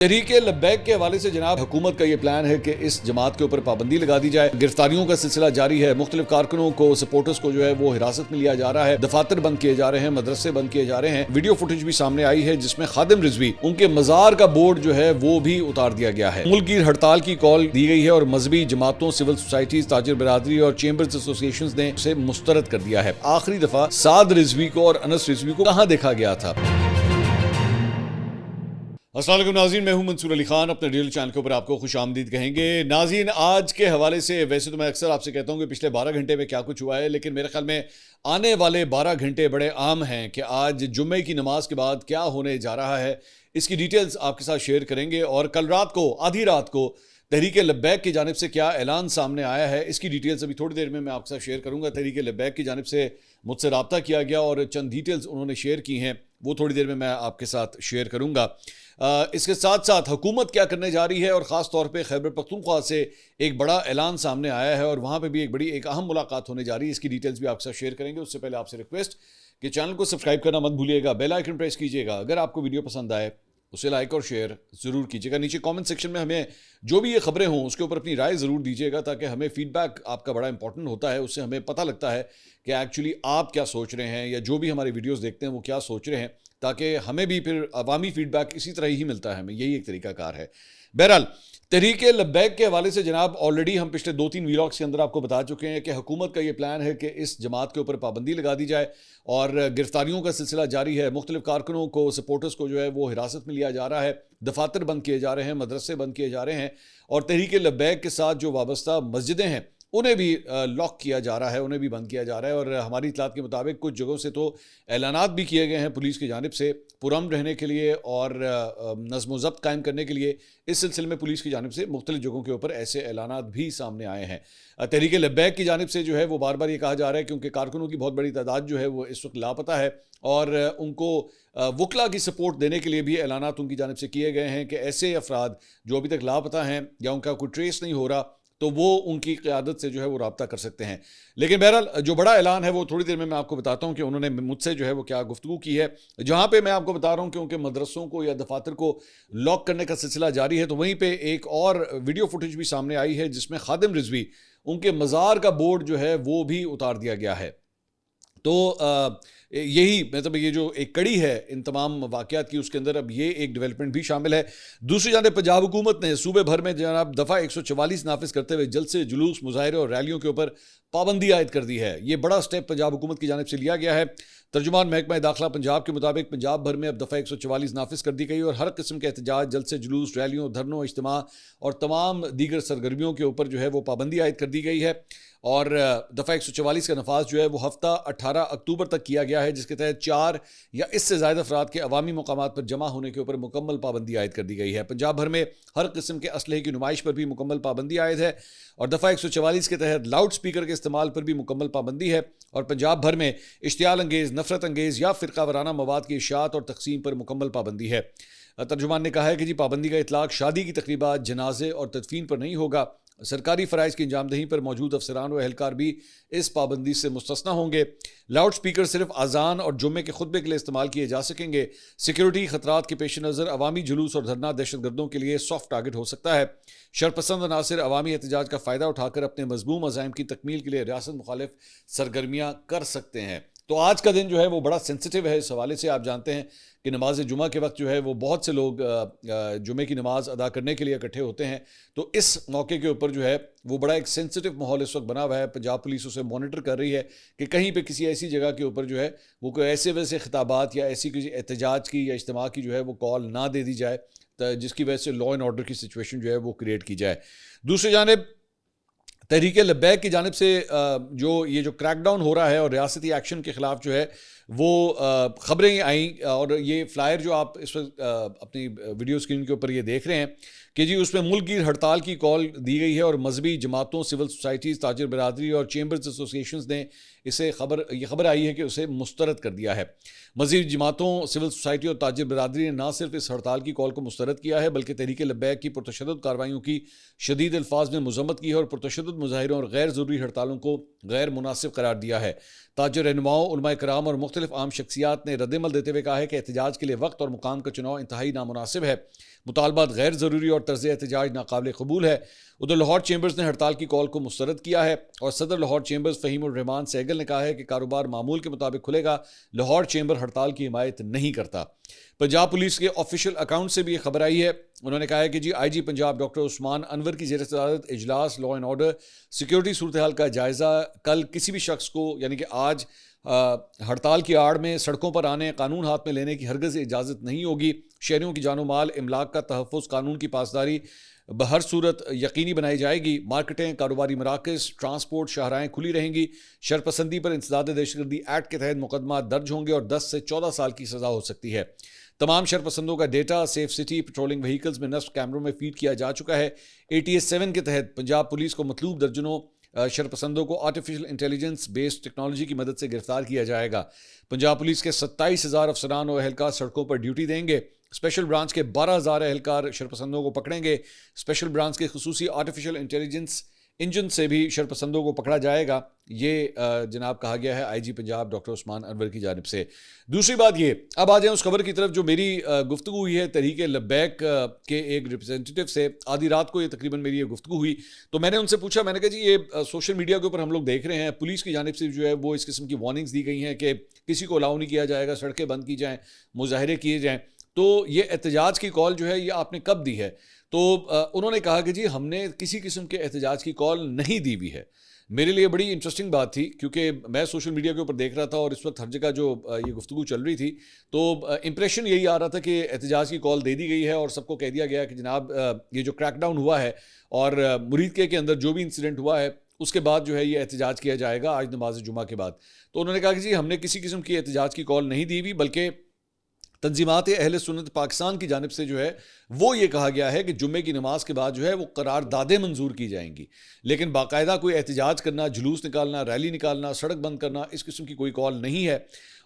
तहरीके लब्बैक के हवाले से जनाब हुकूमत का ये प्लान है कि इस जमात के ऊपर पाबंदी लगा दी जाए। गिरफ्तारियों का सिलसिला जारी है। मुख्तलिफ कारकुनों को, सपोर्टर्स को जो है वो हिरासत में लिया जा रहा है। दफातर बंद किए जा रहे हैं, मदरसे बंद किए जा रहे हैं। वीडियो फुटेज भी सामने आई है जिसमें खादिम रिजवी, उनके मजार का बोर्ड जो है वो भी उतार दिया गया है। मुल्कगीर हड़ताल की कॉल दी गई है और मजहबी जमातों, सिविल सोसाइटीज, ताजिर बरादरी और चेंबर्स एसोसिएशन ने उसे मुस्तरद कर दिया है। आखिरी दफा साद रिजवी को और अनस रिजवी को कहाँ देखा गया था? अस्सलाम वालेकुम नाज़रीन, मैं हूं मंसूर अली खान। अपने रियल चैनल के ऊपर आपको खुश आमदीद कहेंगे। नाज़रीन, आज के हवाले से वैसे तो मैं अक्सर आपसे कहता हूं कि पिछले 12 घंटे में क्या कुछ हुआ है, लेकिन मेरे ख्याल में आने वाले 12 घंटे बड़े आम हैं कि आज जुम्मे की नमाज के बाद क्या होने जा रहा है, इसकी डिटेल्स आपके साथ शेयर करेंगे। और कल रात को, आधी रात को, तहरीके लब्बैक की जानिब से क्या ऐलान सामने आया है, इसकी डिटेल्स अभी थोड़ी देर में मैं आपके साथ शेयर करूंगा। तहरीके लब्बैक की जानिब से मुझसे रब्ता किया गया और चंद डिटेल्स उन्होंने शेयर की हैं, वो थोड़ी देर में मैं आपके साथ शेयर करूंगा। इसके साथ साथ हुकूमत क्या करने जा रही है, और ख़ास तौर पे खैबर पख्तूनख्वा से एक बड़ा ऐलान सामने आया है और वहाँ पे भी एक अहम मुलाकात होने जा रही है। इसकी डिटेल्स भी आपके साथ शेयर करेंगे। उससे पहले आपसे रिक्वेस्ट कि चैनल को सब्सक्राइब करना मत भूलिएगा, बेल आइकन प्रेस कीजिएगा। अगर आपको वीडियो पसंद आए उसे लाइक और शेयर ज़रूर कीजिएगा। नीचे कमेंट सेक्शन में हमें जो भी ये खबरें हों उसके ऊपर अपनी राय ज़रूर दीजिएगा, ताकि हमें फीडबैक आपका बड़ा इंपॉर्टेंट होता है। उससे हमें पता लगता है कि एक्चुअली आप क्या सोच रहे हैं, या जो भी हमारे वीडियोस देखते हैं वो क्या सोच रहे हैं, ताकि हमें भी फिर अवामी फीडबैक इसी तरह ही मिलता है। हमें यही एक तरीकाकार है। बहरहाल, तहरीके लब्बैक के हवाले से जनाब ऑलरेडी हम पिछले 2-3 वीलॉग्स के अंदर आपको बता चुके हैं कि हुकूमत का ये प्लान है कि इस जमात के ऊपर पाबंदी लगा दी जाए और गिरफ्तारियों का सिलसिला जारी है। मुख्तलिफ कारकुनों को, सपोर्टर्स को जो है वो हिरासत में लिया जा रहा है। दफातर बंद किए जा रहे हैं, मदरसे बंद किए जा रहे हैं और तहरीके लब्बैक के साथ जो वाबस्ता मस्जिदें हैं उन्हें भी लॉक किया जा रहा है, उन्हें भी बंद किया जा रहा है। और हमारी इतलात के मुताबिक कुछ जगहों से तो ऐलानात भी किए गए हैं पुलिस की जानिब से पुरअमन रहने के लिए और नज़्म व ज़ब्त कायम करने के लिए। इस सिलसिले में पुलिस की जानिब से मुख्तलिफ जगहों के ऊपर ऐसे ऐलानात भी सामने आए हैं। तहरीके लब्बैक की जानिब से जो है वो बार बार ये कहा जा रहा है, क्योंकि कारकुनों की बहुत बड़ी तादाद जो है वो इस वक्त लापता है और उनको वकला की सपोर्ट देने के लिए भी ऐलानात उनकी जानिब से किए गए हैं कि ऐसे अफराद जो अभी तक लापता हैं या उनका कोई ट्रेस नहीं हो रहा, तो वो उनकी क़यादत से जो है वो रब्ता कर सकते हैं। लेकिन बहरहाल जो बड़ा ऐलान है वो थोड़ी देर में मैं आपको बताता हूँ कि उन्होंने मुझसे जो है वो क्या गुफ्तगू की है। जहाँ पे मैं आपको बता रहा हूँ कि उनके मदरसों को या दफातर को लॉक करने का सिलसिला जारी है, तो वहीं पे एक और वीडियो फुटेज भी सामने आई है जिसमें खादिम रिजवी, उनके मज़ार का बोर्ड जो है वो भी उतार दिया गया है। तो यही मतलब ये जो एक कड़ी है इन तमाम वाक़यात की, उसके अंदर अब ये एक डेवलपमेंट भी शामिल है। दूसरी जानब पंजाब हुकूमत ने सूबे भर में जनाब दफ़ा 144 नाफिज करते हुए जलसे, जुलूस, मुजाहरे और रैलियों के ऊपर पाबंदी आयद कर दी है। ये बड़ा स्टेप पंजाब हुकूमत की जानिब से लिया गया है। तर्जुमान महकमा दाखिला पंजाब के मुताबिक पंजाब भर में अब दफ़ा 144 नाफिज कर दी गई और हर किस्म के एहतजाज, जलसे, जुलूस, रैलियों, धरनों, इज्तिमा और तमाम दीगर सरगर्मियों के ऊपर जो है वो पाबंदी आयद कर दी गई है। और दफ़ा 144 का नफाज जो है वो हफ्ता 18 अक्टूबर तक किया गया है, जिसके तहत 4 या इससे ज़्यादा अफराद के अवामी मुकामात पर जमा होने के ऊपर मुकम्मल पाबंदी आयद कर दी गई है। पंजाब भर में हर किस्म के असलहे की नुमाइश पर भी मुकम्मल पाबंदी आयद है और दफ़ा 144 के तहत लाउड स्पीकर के इस्तेमाल पर भी मुकम्मल पाबंदी है। और पंजाब भर में इश्तियाल अंगेज़, नफरत अंगेज़ या फ़िरका वराना मवाद की इशाअत और तकसीम पर मुकम्मल पाबंदी है। तर्जुमान ने कहा है कि जी पाबंदी का इतलाक़ शादी की तकरीबात, जनाजे और तदफीन पर नहीं होगा। सरकारी फ़राइज़ की अंजामदही पर मौजूद अफसरान व एहलकार भी इस पाबंदी से मुस्तस्ना होंगे। लाउड स्पीकर सिर्फ अजान और जुम्मे के खुतबे के लिए इस्तेमाल किए जा सकेंगे। सिक्योरिटी खतरात के पेश नज़र अवामी जुलूस और धरना दहशतगर्दों के लिए सॉफ्ट टारगेट हो सकता है। शरपसंद अनासर अवामी एहतजाज का फ़ायदा उठाकर अपने मजमूम अज़ाइम की तकमील के लिए रियासत मुखालिफ सरगर्मियाँ कर सकते हैं। तो आज का दिन जो है वो बड़ा सेंसिटिव है इस हवाले से। आप जानते हैं कि नमाज जुमा के वक्त जो है वो बहुत से लोग जुमे की नमाज अदा करने के लिए इकट्ठे होते हैं। तो इस मौके के ऊपर जो है वो बड़ा एक सेंसिटिव माहौल इस वक्त बना हुआ है। पंजाब पुलिस उसे मॉनिटर कर रही है कि कहीं पे किसी ऐसी जगह के ऊपर जो है वो कोई ऐसे वैसे खिताबात या ऐसी किसी एहतजाज की या इज्तिमा की जो है वो कॉल ना दे दी जाए, जिसकी वजह से लॉ एंड ऑर्डर की सिचुएशन जो है वो क्रिएट की जाए। दूसरी जानिब तहरीके लब्बैक की जानिब से जो ये जो क्रैकडाउन हो रहा है और रियासती एक्शन के ख़िलाफ़ जो है वो ख़बरें आई और ये फ्लायर जो आप इस वक्त अपनी वीडियो स्क्रीन के ऊपर ये देख रहे हैं कि जी उसमें मुल्कगीर हड़ताल की कॉल दी गई है और मजहबी जमातों, सिविल सोसाइटीज़, ताजिर बरादरी और चेंबर्स एसोसिएशन ने ये खबर आई है कि उसे मुस्तरद कर दिया है। मज़ीद जमातों, सिविल सोसाइटी और ताजिर बरादरी ने ना सिर्फ इस हड़ताल की कॉल को मुस्तरद किया है, बल्कि तहरीके लब्बैक की पुरतशद्दुद कार्रवाइयों की शदीद अल्फाज में मजम्मत की है और पुरतशद्दुद मुजाहिरों और गैर ज़रूरी हड़तालों को गैर मुनासिब करार दिया है। ताजिर रहनुमाओं, उलमा कराम और मुख्तलिफ मुख्तलिफ आम शख्सियात ने रद्दमल देते हुए कहा है कि एहतजाज के लिए वक्त और मुकाम का चुनाव इंतहाई नामुनासिब है, मुतालबात गैर ज़रूरी और तर्ज एहतजाज नाकाबिल कबूल है। उधर लाहौर चैम्बर्स ने हड़ताल की कॉल को मुस्तरद किया है और सदर लाहौर चैम्बर्स फ़हीमुर रहमान सहगल ने कहा है कि कारोबार मामूल के मुताबिक खुलेगा, लाहौर चैम्बर हड़ताल की हिमायत नहीं करता। पंजाब पुलिस के ऑफिशियल अकाउंट से भी ये खबर आई है। उन्होंने कहा है कि जी IG पंजाब डॉक्टर उस्मान अनवर की ज़ेर सदारत इजलास लॉ एंड ऑर्डर सिक्योरिटी सूरत हाल का जायज़ा कल किसी भी शख्स को यानी कि आज हड़ताल की आड़ में सड़कों पर आने, कानून हाथ में लेने की हरगिज़ इजाज़त नहीं होगी। शहरियों की जानो माल इमलाक का तहफ़्फ़ुज़, कानून की पासदारी बहर सूरत यकीनी बनाई जाएगी। मार्केटें, कारोबारी मराकज़, ट्रांसपोर्ट शाहराएँ खुली रहेंगी। शरपसंदी पर इंसदाद दहशतगर्दी एक्ट के तहत मुकदमा दर्ज होंगे और 10 से 14 साल की सज़ा हो सकती है। तमाम शरपसंदों का data safe city patrolling vehicles में नस्ब कैमरों में फीड किया जा चुका है। ATS 7 के तहत पंजाब पुलिस को मतलूब दर्जनों शरपसंदों को आर्टिफिशियल इंटेलिजेंस बेस्ड टेक्नोलॉजी की मदद से गिरफ्तार किया जाएगा। पंजाब पुलिस के 27,000 अफसरान और एहलकार सड़कों पर ड्यूटी देंगे। स्पेशल ब्रांच के 12,000 एहलकार शरपसंदों को पकड़ेंगे। स्पेशल ब्रांच के खुसूसी आर्टिफिशियल इंटेलिजेंस इंजन से भी शरपसंदों को पकड़ा जाएगा। ये जनाब कहा गया है IG पंजाब डॉक्टर उस्मान अनवर की जानिब से। दूसरी बात ये, अब आ जाएं उस खबर की तरफ जो मेरी गुफ्तगू हुई है तहरीक लब्बैक के एक रिप्रेजेंटेटिव से। आधी रात को ये तकरीबन मेरी ये गुफ्तगू हुई तो मैंने उनसे पूछा, मैंने कहा जी ये सोशल मीडिया के ऊपर हम लोग देख रहे हैं पुलिस की जानिब से जो है वो इस किस्म की वार्निंग्स दी गई हैं कि किसी को अलाउ नहीं किया जाएगा, सड़कें बंद की जाएँ, मुजाहरे किए जाएँ, तो ये एहतजाज की कॉल जो है ये आपने कब दी है? तो उन्होंने कहा कि जी हमने किसी किस्म के एहतजाज की कॉल नहीं दी हुई है। मेरे लिए बड़ी इंटरेस्टिंग बात थी क्योंकि मैं सोशल मीडिया के ऊपर देख रहा था और इस वक्त हर जगह जो ये गुफ्तगू चल रही थी तो इंप्रेशन यही आ रहा था कि एहतजाज की कॉल दे दी गई है और सबको कह दिया गया कि जनाब ये जो क्रैकडाउन हुआ है और मुरीद के अंदर जो भी इंसिडेंट हुआ है उसके बाद जो है ये एहतजाज किया जाएगा आज नमाज जुमा के बाद। तो उन्होंने कहा कि जी हमने किसी किस्म की एहतजाज की कॉल नहीं दी हुई, बल्कि तंजीमात अहले सुन्नत पाकिस्तान की जानिब से जो है वो ये कहा गया है कि जुम्मे की नमाज के बाद जो है वो करारदादें मंजूर की जाएंगी, लेकिन बाकायदा कोई एहतजाज करना, जुलूस निकालना, रैली निकालना, सड़क बंद करना, इस किस्म की कोई कॉल नहीं है।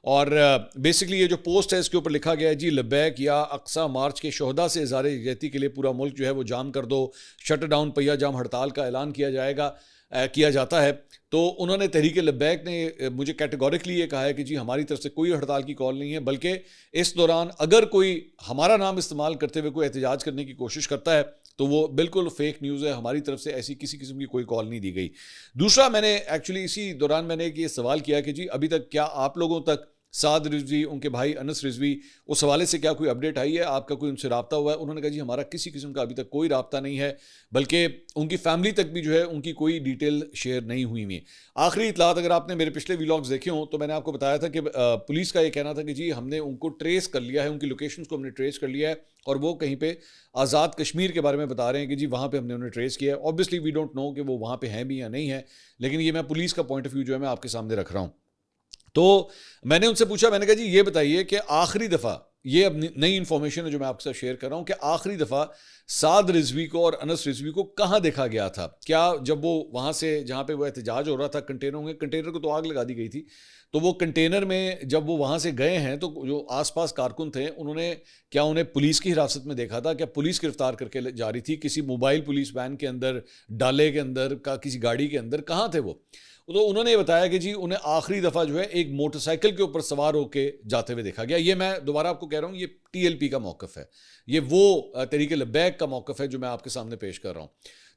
और बेसिकली ये जो पोस्ट है इसके ऊपर लिखा गया है जी लब्बैक या अक्सा मार्च के शोहदा से इज़हार यकजहती के लिए पूरा मुल्क जो है वो जाम कर दो, शट डाउन पहिया जाम हड़ताल का ऐलान किया जाता है। तो उन्होंने तहरीक लब्बैक ने मुझे कैटेगोरिकली ये कहा है कि जी हमारी तरफ से कोई हड़ताल की कॉल नहीं है, बल्कि इस दौरान अगर कोई हमारा नाम इस्तेमाल करते हुए कोई एहतजाज करने की कोशिश करता है तो वो बिल्कुल फेक न्यूज़ है। हमारी तरफ से ऐसी किसी किस्म की कोई कॉल नहीं दी गई। दूसरा, मैंने एक्चुअली इसी दौरान मैंने ये सवाल किया कि जी अभी तक क्या आप लोगों तक साद रिजवी, उनके भाई अनस रिजवी, उस हवाले से क्या कोई अपडेट आई है, आपका कोई उनसे रब्ता हुआ है? उन्होंने कहा जी हमारा किसी किस्म का अभी तक कोई रब्ता नहीं है, बल्कि उनकी फैमिली तक भी जो है उनकी कोई डिटेल शेयर नहीं हुई हुई। आखिरी इतलात अगर आपने मेरे पिछले व्लॉग्स देखे हों तो मैंने आपको बताया था कि पुलिस का ये कहना था कि जी हमने उनको ट्रेस कर लिया है, उनकी लोकेशंस को हमने ट्रेस कर लिया है और वो कहीं पे आज़ाद कश्मीर के बारे में बता रहे हैं कि जी वहाँ पे हमने उन्हें ट्रेस किया है। ऑब्वियसली वी डोंट नो कि वो वहाँ पे हैं भी या नहीं है, लेकिन ये मैं पुलिस का पॉइंट ऑफ व्यू जो है मैं आपके सामने रख रहा हूँ। तो मैंने उनसे पूछा, मैंने कहा जी ये बताइए कि आखिरी दफ़ा, ये अब नई इन्फॉर्मेशन है जो मैं आपके साथ शेयर कर रहा हूँ, कि आखिरी दफ़ा साद रिजवी को और अनस रिजवी को कहाँ देखा गया था? क्या जब वो वहाँ से जहाँ पे वो एहतजाज हो रहा था कंटेनर को तो आग लगा दी गई थी, तो वो कंटेनर में जब वो वहाँ से गए हैं तो जो आसपास कारकुन थे उन्होंने क्या उन्हें पुलिस की हिरासत में देखा था? क्या पुलिस गिरफ्तार करके जा रही थी किसी मोबाइल पुलिस वैन के अंदर, डाले के अंदर, का किसी गाड़ी के अंदर, कहाँ थे वो? तो उन्होंने ये बताया कि जी उन्हें आखिरी दफ़ा जो है एक मोटरसाइकिल के ऊपर सवार होकर जाते हुए देखा गया। ये मैं दोबारा आपको कह रहा हूँ, ये TLP का मौक़िफ़ है, ये वो तहरीक लब्बैक का मौक़िफ़ है जो मैं आपके सामने पेश कर रहा हूँ।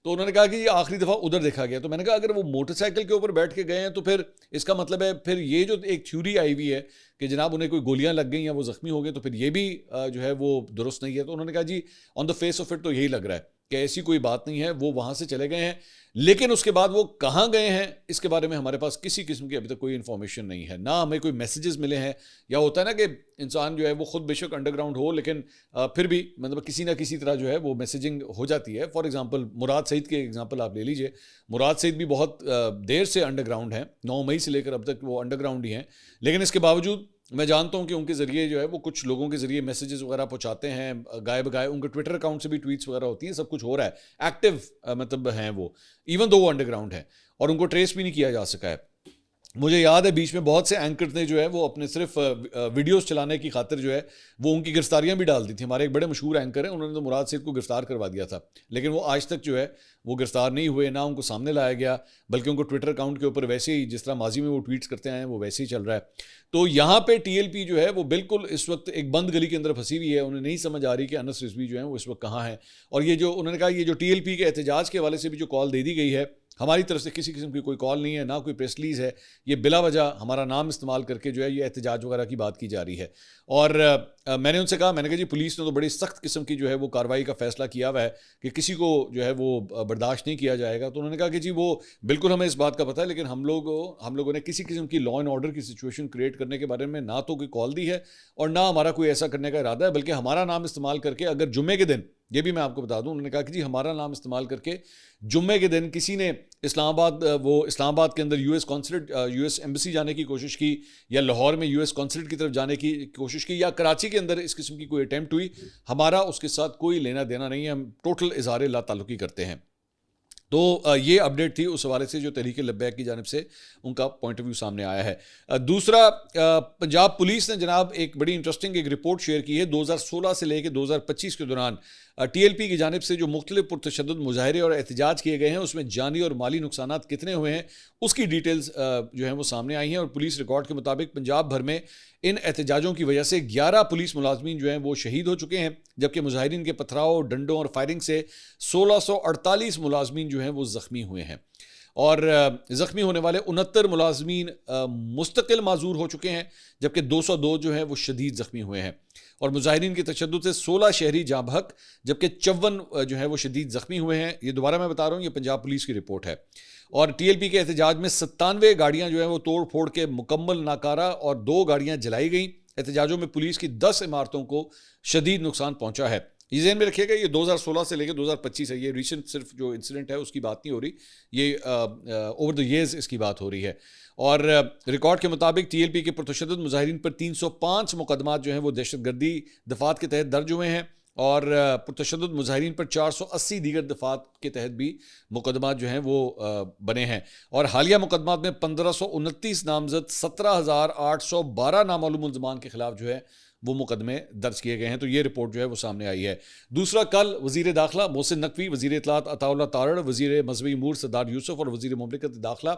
तो उन्होंने कहा कि ये आखिरी दफ़ा उधर देखा गया। तो मैंने कहा अगर वो मोटरसाइकिल के ऊपर बैठ के गए हैं तो फिर इसका मतलब है, फिर ये जो एक थ्योरी आई हुई है कि जनाब उन्हें कोई गोलियां लग गई या वो ज़ख्मी हो गए, तो फिर ये भी जो है वो दुरुस्त नहीं है। तो उन्होंने कहा जी on the face of it तो यही लग रहा है कि ऐसी कोई बात नहीं है, वो वहाँ से चले गए हैं, लेकिन उसके बाद वो कहाँ गए हैं इसके बारे में हमारे पास किसी किस्म की अभी तक कोई इन्फॉर्मेशन नहीं है, ना हमें कोई मैसेजेस मिले हैं। या होता है ना कि इंसान जो है वो खुद बेशक अंडरग्राउंड हो लेकिन फिर भी मतलब किसी ना किसी तरह जो है वो मैसेजिंग हो जाती है। फॉर एग्जांपल मुराद सईद के एग्जांपल आप ले लीजिए, मुराद सईद भी बहुत देर से अंडरग्राउंड हैं, 9 मई से लेकर अब तक वो अंडरग्राउंड ही हैं, लेकिन इसके बावजूद मैं जानता हूं कि उनके ज़रिए जो है वो कुछ लोगों के ज़रिए मैसेजेस वगैरह पहुंचाते हैं, गाय बगाए उनके ट्विटर अकाउंट से भी ट्वीट्स वगैरह होती हैं, सब कुछ हो रहा है, एक्टिव मतलब हैं वो, इवन दो वो अंडरग्राउंड है और उनको ट्रेस भी नहीं किया जा सका है। मुझे याद है बीच में बहुत से एंकर ने जो है वो अपने सिर्फ वीडियोस चलाने की खातिर जो है वो उनकी गिरफ्तारियां भी डाल दी थी। हमारे एक बड़े मशहूर एंकर हैं, उन्होंने तो मुराद सेठ को गिरफ्तार करवा दिया था, लेकिन वो आज तक जो है वो गिरफ्तार नहीं हुए, ना उनको सामने लाया गया, बल्कि उनको ट्विटर अकाउंट के ऊपर वैसे ही जिस तरह माजी में वो ट्वीट्स करते हैं वो वैसे ही चल रहा है। तो यहाँ पे टीएलपी जो है वो बिल्कुल इस वक्त एक बंद गली के अंदर फंसी हुई है। उन्हें नहीं समझ आ रही कि अनस रिजवी जो है वो इस वक्त कहाँ है। और ये जो उन्होंने कहा, ये जो टीएलपी के एहतजाज के हवाले से भी जो कॉल दे दी गई है, हमारी तरफ से किसी किस्म की कोई कॉल नहीं है, ना कोई प्रेस रिलीज है। ये बिला वजह हमारा नाम इस्तेमाल करके जो है ये एहतजाज वगैरह की बात की जा रही है। और मैंने उनसे कहा, मैंने कहा जी पुलिस ने तो बड़ी सख्त किस्म की जो है वो कार्रवाई का फैसला किया हुआ है कि किसी को जो है वो बर्दाश्त नहीं किया जाएगा। तो उन्होंने कहा कि जी वो बिल्कुल हमें इस बात का पता है, लेकिन हम लोगों ने किसी किस्म की लॉ एंड ऑर्डर की सिचुएशन क्रिएट करने के बारे में ना तो कोई कॉल दी है और ना हमारा कोई ऐसा करने का इरादा है, बल्कि हमारा नाम इस्तेमाल करके अगर जुम्मे के दिन, ये भी मैं आपको बता दूं, उन्होंने कहा कि जी हमारा नाम इस्तेमाल करके जुम्मे के दिन किसी ने इस्लामाबाद के अंदर यूएस एम्बेसी जाने की कोशिश की, या लाहौर में यूएस कॉन्सुलेट की तरफ जाने की कोशिश की, या कराची के अंदर इस किस्म की कोई अटैम्प्ट हुई, हमारा उसके साथ कोई लेना देना नहीं है। हम टोटल इज़हार ला ताल्लुकी करते हैं। तो ये अपडेट थी उस हवाले से जो तहरीक लब्बैक की जानिब से उनका पॉइंट ऑफ व्यू सामने आया है। दूसरा, पंजाब पुलिस ने जनाब एक बड़ी इंटरेस्टिंग एक रिपोर्ट शेयर की है। 2016 से लेकर 2025 के दौरान टीएलपी की जानिब से जो मुख्तलिफ पुरतशद्दुद मुजाहरे और एहतजाज किए गए हैं, उसमें जानी और माली नुकसानात कितने हुए हैं उसकी डिटेल्स जो हैं वो सामने आई हैं। और पुलिस रिकॉर्ड के मुताबिक पंजाब भर में इन एहतजाजों की वजह से 11 पुलिस मुलाजमीन जो हैं वो शहीद हो चुके हैं, जबकि मुजाहिरीन के पथराव, डंडों और फायरिंग से 1648 मुलाजमीन जो हैं वो ज़ख्मी हुए हैं। और ज़ख्मी होने वाले 69 मुलाजमीन मुस्तकिल माजूर हो चुके हैं, जबकि 202 जो हैं वो शदीद ज़ख्मी हुए हैं। और मुजाहिरीन के तशद्दुद से 16 शहरी जाँ बहक, जबकि 54 जो है वो शदीद ज़ख्मी हुए हैं। ये दोबारा मैं बता रहा हूँ, ये पंजाब पुलिस की रिपोर्ट है। और टीएलपी के एहतजाज में 97 गाड़ियाँ जो हैं वो तोड़ फोड़ के मुकम्मल नाकारा और 2 गाड़ियाँ जलाई गई। एहतजाजों में पुलिस की 10 इमारतों को शदीद नुकसान पहुँचा है। ये ज़हन में रखिएगा, ये 2016 से लेकर 2025 है, ये रिसेंट सिर्फ जो इंसिडेंट है उसकी बात नहीं हो रही, ये ओवर द ईयर्स इसकी बात हो रही है। और रिकॉर्ड के मुताबिक टीएलपी के पुरतशद्दुद मुजाहिरीन पर 305 मुकदमात जो हैं वो दहशतगर्दी दफात के तहत दर्ज हुए हैं, और पुरतशद्दुद मुजाहिरीन पर 480 दीगर दफात के तहत भी मुकदमात जो हैं वो बने हैं। और हालिया मुकदमात में 1529 नामजद, 17,812 नामालूम मुल्ज़मान के खिलाफ जो है वो मुकदमे दर्ज किए गए हैं। तो ये रिपोर्ट जो है वो सामने आई है। दूसरा, कल वज़ीर दाखिला मोहसिन नकवी, वज़ीर इत्तलात अताउल्लाह तारड़, वज़ीर मज़हबी उमूर सरदार यूसुफ और वज़ीर मुमलिकत दाखिला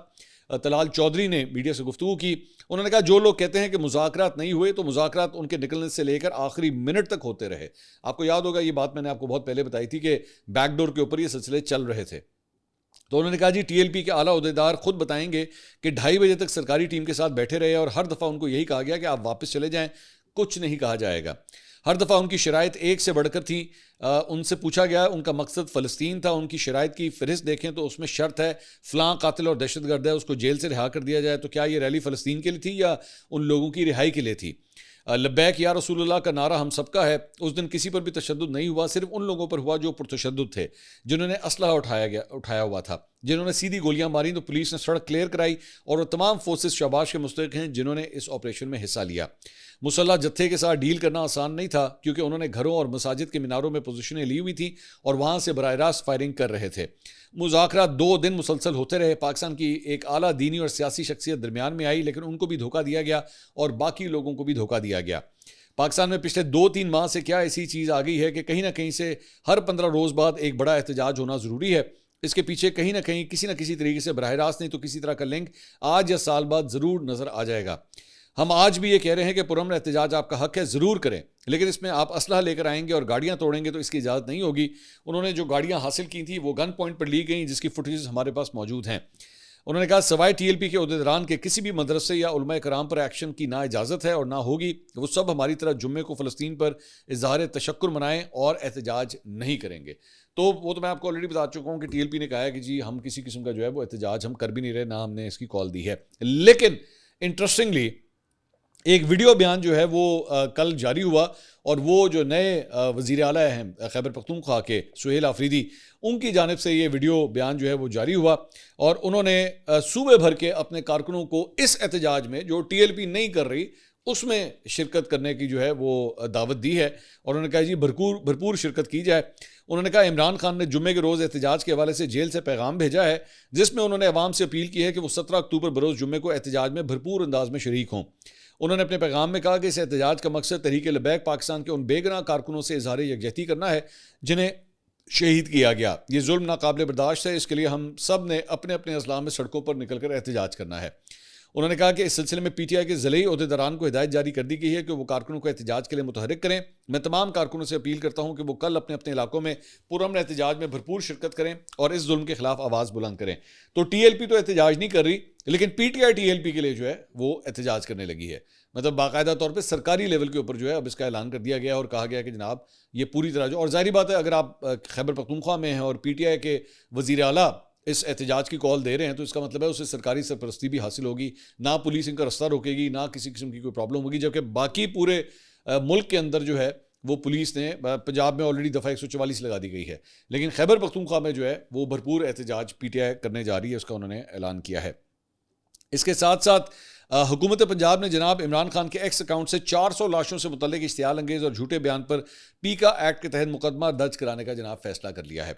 तलाल चौधरी ने मीडिया से गुफ्तगू की। उन्होंने कहा, जो लोग कहते हैं कि मुज़ाकरात नहीं हुए, तो मुज़ाकरात उनके निकलने से लेकर आखिरी मिनट तक होते रहे। आपको याद होगा, ये बात मैंने आपको बहुत पहले बताई थी कि बैकडोर के ऊपर ये सिलसिले चल रहे थे। तो उन्होंने कहा, जी टीएलपी के आला ओहदेदार खुद बताएंगे कि 2:30 बजे तक सरकारी टीम के साथ बैठे रहे और हर दफ़ा उनको यही कहा गया कि आप वापस चले जाएं, कुछ नहीं कहा जाएगा। हर दफ़ा उनकी शराइत एक से बढ़कर थी। उनसे पूछा गया, उनका मकसद फ़लस्तीन था। उनकी शराइत की फ़हरिस्त देखें तो उसमें शर्त है, फ़लाँ कातिल और दहशतगर्द है, उसको जेल से रिहा कर दिया जाए। तो क्या ये रैली फ़लस्तीन के लिए थी या उन लोगों की रिहाई के लिए थी? लब्बैक या रसूलुल्लाह का नारा हम सबका है। उस दिन किसी पर भी तशद्दुद नहीं हुआ, सिर्फ उन लोगों पर हुआ जो पुरतशद्दुद थे, जिन्होंने असलहा उठाया हुआ था, जिन्होंने सीधी गोलियां मारी। तो पुलिस ने सड़क क्लियर कराई और वो तमाम फोर्सेस शाबाश के मुस्तहिक हैं जिन्होंने इस ऑपरेशन में हिस्सा लिया। मुसल्लह जत्थे के साथ डील करना आसान नहीं था, क्योंकि उन्होंने घरों और मसाजिद के मीनारों में पोजीशनें ली हुई थी और वहाँ से बराह रास्त फायरिंग कर रहे थे। मुज़ाकरात 2 दिन मुसलसल होते रहे। पाकिस्तान की एक आला दीनी और सियासी शख्सियत दरमियान में आई, लेकिन उनको भी धोखा दिया गया और बाकी लोगों को भी धोखा दिया गया। पाकिस्तान में पिछले 2-3 माह से क्या ऐसी चीज़ आ गई है कि कहीं ना कहीं से हर 15 रोज़ बाद एक बड़ा एहतजाज होना ज़रूरी है। इसके पीछे कहीं ना कहीं किसी न किसी तरीके से बराह रास्त नहीं तो किसी तरह का लिंक आज या साल बाद ज़रूर नज़र आ जाएगा। हम आज भी ये कह रहे हैं कि पुरअमन एहतजाज आपका हक है, ज़रूर करें, लेकिन इसमें आप असलहा लेकर आएंगे और गाड़ियाँ तोड़ेंगे तो इसकी इजाज़त नहीं होगी। उन्होंने जो गाड़ियाँ हासिल की थी वो गन पॉइंट पर ली गई, जिसकी फुटेज हमारे पास मौजूद हैं। उन्होंने कहा, सवाए टीएलपी के उहदेदारान के किसी भी मदरसे या उलमाए कराम पर एक्शन की ना इजाज़त है और ना होगी। वो सब हमारी तरह जुम्मे को फ़लस्तीन पर इज़हार तशक्कुर मनाएं और एहतजाज नहीं करेंगे। तो वो तो मैं आपको ऑलरेडी बता चुका हूँ कि टीएलपी ने कहा है कि जी हम किसी किस्म का जो है वो एहतजाज हम कर भी नहीं रहे, ना हमने इसकी कॉल दी है। लेकिन इंटरेस्टिंगली एक वीडियो बयान जो है वो कल जारी हुआ, और वो जो नए वज़ीर आला हैं खैबर पख्तूनख्वा के सुहेल आफरीदी, उनकी जानिब से ये वीडियो बयान जो है वो जारी हुआ, और उन्होंने सूबे भर के अपने कारकुनों को इस एहतजाज में जो टीएलपी नहीं कर रही उसमें शिरकत करने की जो है वो दावत दी है और उन्होंने कहा जी भरपूर शिरकत की जाए। उन्होंने कहा इमरान खान ने जुम्मे के रोज़ एहतजाज के हवाले से जेल से पैगाम भेजा है जिसमें उन्होंने अवाम से अपील की है कि वो 17 अक्टूबर बरोज़ जुम्मे को एहतजाज में भरपूर अंदाज में शरीक हों। उन्होंने अपने पैगाम में कहा कि इस एहतजाज का मकसद तहरीक लबैक पाकिस्तान के उन बेगुनाह कारकुनों से इजहार यकजहती करना है जिन्हें शहीद किया गया। ये जुल्म नाकाबिल बर्दाश्त है, इसके लिए हम सब ने अपने अपने अजला में सड़कों पर निकल कर एहतजाज करना है। उन्होंने कहा कि इस सिलसिले में पीटीआई के ज़िले अहदेदारान को हिदायत जारी कर दी गई है कि वो कारकुनों को एहतजाज के लिए मुतहरिक करें। मैं तमाम कारकुनों से अपील करता हूं कि वो कल अपने अपने इलाकों में पुरअमन एहतजाज में भरपूर शिरकत करें और इस जुल्म के खिलाफ आवाज़ बुलंद करें। तो टीएलपी तो एहतजाज नहीं कर रही, लेकिन पीटीआई टीएलपी के लिए जो है वो एहतजाज करने लगी है। मतलब बाकायदा तौर पर सरकारी लेवल के ऊपर जो है अब इसका ऐलान कर दिया गया और कहा गया कि जनाब ये पूरी तरह जो, और जाहिर बात है अगर आप खैबर पख्तूनख्वा में हैं और पीटीआई के वज़ीर आला इस एहतजाज की कॉल दे रहे हैं तो इसका मतलब है उसे सरकारी सरपरस्ती भी हासिल होगी, ना पुलिस इनका रास्ता रोकेगी, ना किसी किस्म की कोई प्रॉब्लम होगी। जबकि बाकी पूरे मुल्क के अंदर जो है वो पुलिस ने, पंजाब में ऑलरेडी दफ़ा 144 लगा दी गई है, लेकिन खैबर पख्तूनख्वा में जो है वो भरपूर एहतजाज पीटीआई करने जा रही है, उसका उन्होंने ऐलान किया है। इसके साथ साथ हुकूमत पंजाब ने जनाब इमरान खान के एक्स अकाउंट से 400 लाशों से मुतल्लिक इश्तियाल अंगेज़ और झूठे बयान पर पीका एक्ट के तहत मुकदमा दर्ज कराने का जनाब फैसला कर लिया है।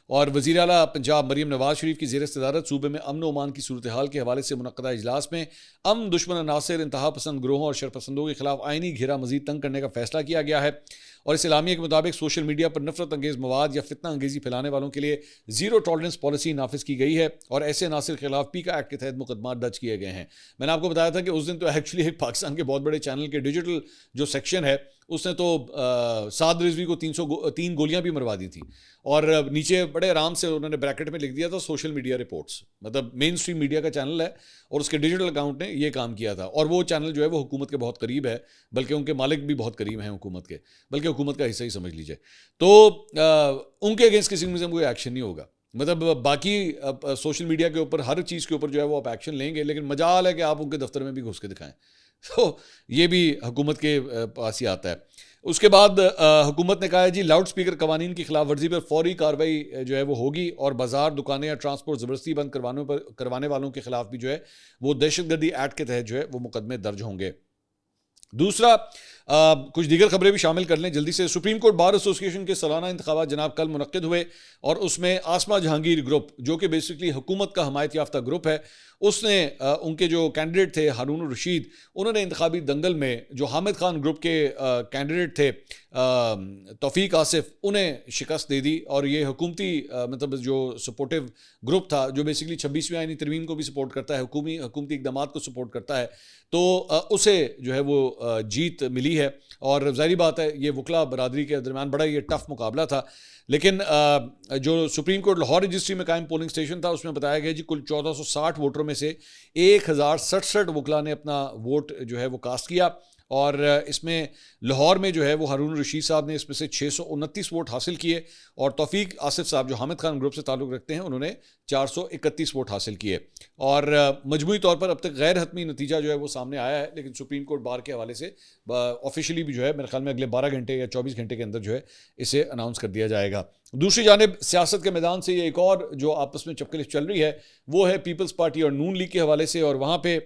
और वज़ीर आला पंजाब मरीम नवाज शरीफ की ज़ेर सदारत सूबे में अमन ओमान की सूरत हाल के हवाले से मुनक़दा इजलास में अमन दुश्मन नासिर इंतहा पसंद ग्रोहों और शरपसंदों के खिलाफ आइनी घेरा मजीद तंग करने का फैसला किया गया है। और इस इलामिया के मुताबिक सोशल मीडिया पर नफरत अंगेज़ मवाद या फितना अंगेज़ी फैलाने वालों के लिए ज़ीरो टॉलरेंस पॉलिसी नाफिज की गई है और ऐसे नासिर के खिलाफ पीका एक्ट के तहत मुकदमा दर्ज किए गए हैं। मैंने आपको बताया था कि उस दिन तो एक्चुअली एक पाकिस्तान के बहुत बड़े चैनल के डिजिटल जो सेक्शन है उसने तो साद रिजवी को 3 गोलियां भी मरवा दी थी और नीचे बड़े आराम से उन्होंने ब्रैकेट में लिख दिया था सोशल मीडिया रिपोर्ट्स। मतलब मेन स्ट्रीम मीडिया का चैनल है और उसके डिजिटल अकाउंट ने ये काम किया था और वो चैनल जो है वो हुकूमत के बहुत करीब है, बल्कि उनके मालिक भी बहुत करीब हैं हुकूमत के, बल्कि हुकूमत का हिस्सा ही समझ लीजिए। तो उनके अगेंस्ट किसी किस्म कोई एक्शन नहीं होगा। मतलब बाकी सोशल मीडिया के ऊपर हर चीज़ के ऊपर जो है वो आप एक्शन लेंगे, लेकिन मजाल है कि आप उनके दफ्तर में भी घुस के दिखाएं। तो ये भी हुकूमत के पास ही आता है। उसके बाद हुकूमत ने कहा है जी लाउड स्पीकर कवानीन की खिलाफ वर्जी पर फौरी कार्रवाई जो है वो होगी और बाजार दुकानें या ट्रांसपोर्ट ज़बरदस्ती बंद करवाने वालों के खिलाफ भी जो है वो दहशतगर्दी एक्ट के तहत जो है वो मुकदमे दर्ज होंगे। दूसरा कुछ दीगर खबरें भी शामिल कर लें जल्दी से। सुप्रीम कोर्ट बार एसोसिएशन के सालाना इंतखाबात जनाब कल मुनक्किद हुए और उसमें आसमा जहांगीर ग्रुप जो कि बेसिकली हुकूमत का हमायत याफ्ता ग्रुप है, उसने उनके जो कैंडिडेट थे हारून रशीद, उन्होंने इंतखाबी दंगल में जो हामिद खान ग्रुप के कैंडिडेट थे तौफीक आसिफ, उन्हें शिकस्त दे दी और ये हुकूमती मतलब जो सपोर्टिव ग्रुप था जो बेसिकली 26वीं आईनी तरमीम को भी सपोर्ट करता है, हुकूमती इकदाम को सपोर्ट करता है, तो उसे जो है वो जीत मिली है। और ज़ाहिर बात है ये वकला बरादरी के दरमियान बड़ा ये टफ मुकाबला था, लेकिन जो सुप्रीम कोर्ट लाहौर रजिस्ट्री में कायम पोलिंग स्टेशन था उसमें बताया गया जी कुल 1460 वोटरों में से 1067 वकला ने अपना वोट जो है वो कास्ट किया और इसमें लाहौर में जो है वो हारून रशीद साहब ने इसमें से 629 वोट हासिल किए और तौफीक आसिफ साहब जो हामिद खान ग्रुप से ताल्लुक़ रखते हैं उन्होंने 431 वोट हासिल किए। और मजमूई तौर पर अब तक गैर हतमी नतीजा जो है वो सामने आया है, लेकिन सुप्रीम कोर्ट बार के हवाले से ऑफिशियली भी जो है मेरे ख्याल में अगले 12 घंटे या 24 घंटे के अंदर जो है इसे अनाउंस कर दिया जाएगा। दूसरी जानिब सियासत के मैदान से ये एक और जो आपस में चपकलिश चल रही है वो है पीपल्स पार्टी और नून लीग के हवाले से, और वहाँ पे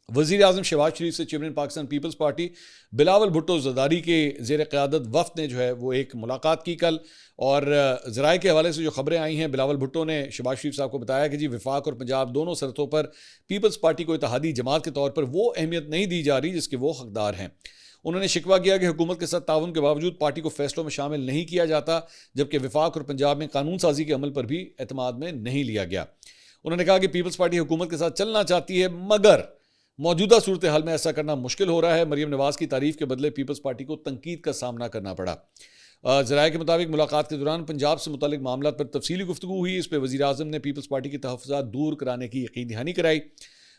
वज़ीर आज़म शहबाज शरीफ से चेयरमैन पाकिस्तान पीपल्स पार्टी बिलावल भुट्टो ज़रदारी के ज़ेर क़यादत वफ़द ने जो है वो एक मुलाकात की कल, और ज़राए के हवाले से जो खबरें आई हैं बिलावल भुट्टो ने शहबाज शरीफ साहब को बताया कि जी वफाक और पंजाब दोनों सरहतों पर पीपल्स पार्टी को इत्तेहादी जमात के तौर पर वो अहमियत नहीं दी जा रही जिसके वो हकदार हैं। उन्होंने शिकवा किया कि हुकूमत के साथ ताउन के बावजूद पार्टी को फैसलों में शामिल नहीं किया जाता, जबकि वफाक और पंजाब में कानून साजी के अमल पर भी एतमाद में नहीं लिया गया। उन्होंने कहा कि पीपल्स पार्टी हुकूमत के साथ चलना चाहती है मगर मौजूदा सूरत हाल में ऐसा करना मुश्किल हो रहा है। मरीम नवाज की तारीफ के बदले पीपल्स पार्टी को तनकीद का सामना करना पड़ा। ज़राए के मुताबिक मुलाकात के दौरान पंजाब से मुतालिक मामला पर तफसीली गुफ्तगू हुई। इस पर वज़ीर आज़म ने पीपल्स पार्टी की तहफ़्फ़ुज़ात दूर कराने की यकीन दहानी कराई।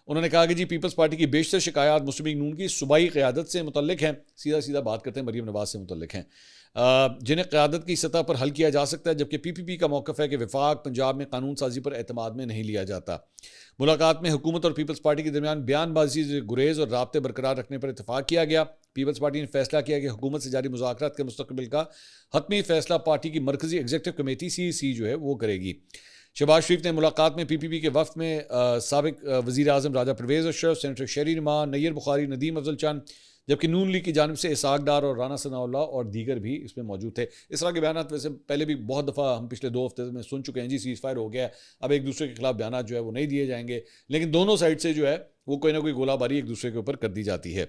उन्होंने कहा कि जी पीपल्स पार्टी की बेशतर शिकायत मुस्लिम लीग नून की सूबाई क़यादत से मुतल्लिक हैं, सीधा सीधा बात करते हैं मरीम नवाज से मुतल्लिक हैं, जिन्हें क़यादत की सतह पर हल किया जा सकता है, जबकि PPP का मौक़िफ़ है कि वफाक पंजाब में कानून साजी पर एतमाद में नहीं लिया जाता। मुलाकात में हुकूमत और पीपल्स पार्टी के दरमियान बयानबाजी से गुरेज और राब्ते बरकरार रखने पर इतफाक़ किया गया। पीपल्स पार्टी ने फैसला किया कि हुकूमत से जारी मुज़ाकरात के मुस्तक़बिल का हतमी फैसला पार्टी की मरकज़ी एग्जीक्यूटिव कमेटी CEC जो है वो करेगी। शहबाज शरीफ ने मुलाकात में PPP के वफ़द में साबिक वज़ीर आज़म राजा परवेज़ अशरफ, सेनेटर शहरी नुमान, नैयर बुखारी, नदीम अफजल चंद, जबकि नून लीग की जानिब से इसाक डार और राना सनाउल्लाह और दीगर भी इसमें मौजूद थे। इस तरह के बयान वैसे पहले भी बहुत दफ़ा हम पिछले 2 हफ्ते में सुन चुके हैं, जी सीज़ फायर हो गया है, अब एक दूसरे के खिलाफ बयान जो है वो नहीं दिए जाएंगे, लेकिन दोनों साइड से जो है वो कोई ना कोई गोलाबारी एक दूसरे के ऊपर कर दी जाती है।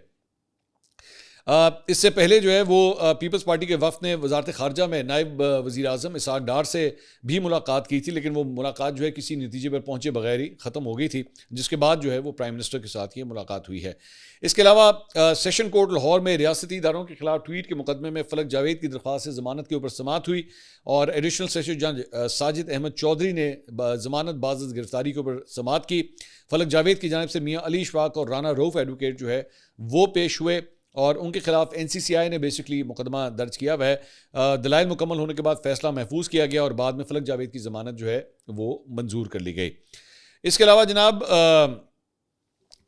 इससे पहले जो है वो पीपल्स पार्टी के वफ़द ने वजारत ख़ारजा में नायब वज़ीर आज़म इसाक डार से भी मुलाकात की थी, लेकिन वो मुलाकात जो है किसी नतीजे पर पहुँचे बगैर ही ख़त्म हो गई थी, जिसके बाद जो है वो प्राइम मिनिस्टर के साथ ये मुलाकात हुई है। इसके अलावा सेशन कोर्ट लाहौर में रियासती इदारों के खिलाफ ट्वीट के मुकदमे में फलक जावेद की दरख्वास्त से ज़मानत के ऊपर समाअत हुई और एडिशनल सेशन जज साजिद अहमद चौधरी ने ज़मानत बाज़त गिरफ्तारी के ऊपर समाअत की। फलक जावेद की जानिब से मियाँ अली इशफाक और राना रऊफ़ एडवोकेट जो है वो पेश हुए और उनके खिलाफ NCCI ने बेसिकली मुकदमा दर्ज किया हुआ है। दलाइल मुकम्मल होने के बाद फैसला महफूज किया गया और बाद में फलक जावेद की ज़मानत जो है वो मंजूर कर ली गई। इसके अलावा जनाब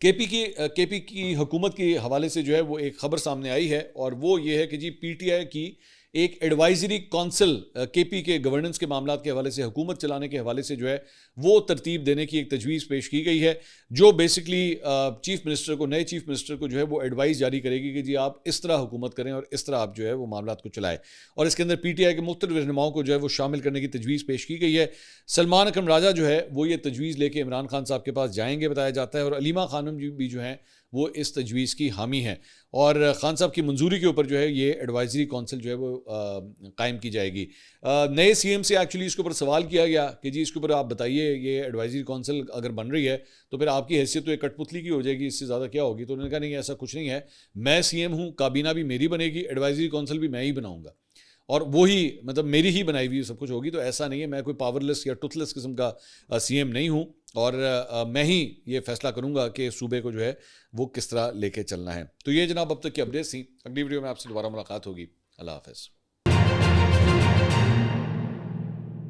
KP की हुकूमत के हवाले से जो है वो एक ख़बर सामने आई है और वो ये है कि जी PTI की एक एडवाइजरी काउंसिल KP के गवर्नेंस के मामलों के हवाले से, हुकूमत चलाने के हवाले से जो है वो तरतीब देने की एक तजवीज़ पेश की गई है, जो बेसिकली चीफ मिनिस्टर को, नए चीफ मिनिस्टर को जो है वो एडवाइस जारी करेगी कि जी आप इस तरह हुकूमत करें और इस तरह आप जो है वो मामलों को चलाएं। और इसके अंदर PTI के मुख्तलिफ रहनुमाओं को जो है वो शामिल करने की तजवीज़ पेश की गई है। सलमान अकरम राजा जो है वो ये तजवीज़ लेके इमरान खान साहब के पास जाएंगे बताया जाता है और अलीमा खानम भी जो हैं वो इस तजवीज़ की हामी हैं और खान साहब की मंजूरी के ऊपर जो है ये एडवाइजरी काउंसिल जो है वो कायम की जाएगी। नए CM से एक्चुअली इसके ऊपर सवाल किया गया कि जी इसके ऊपर आप बताइए, ये एडवाइजरी काउंसिल अगर बन रही है तो फिर आपकी हैसियत तो एक कठपुतली की हो जाएगी, इससे ज़्यादा क्या होगी। तो उन्होंने कहा नहीं, ऐसा कुछ नहीं है, मैं CM हूँ, काबीना भी मेरी बनेगी, एडवाइजरी काउंसिल भी मैं ही बनाऊँगा और वही मतलब मेरी ही बनाई हुई सब कुछ होगी। तो ऐसा नहीं है, मैं कोई पावरलेस या टुथलेस किस्म का CM नहीं हूँ और मैं ही ये फैसला करूँगा कि सूबे को जो है वो किस तरह लेके चलना है। तो ये जनाब अब तक की अपडेट्स थी। अगली वीडियो में आपसे दोबारा मुलाकात होगी। अल्लाह हाफ़िज़।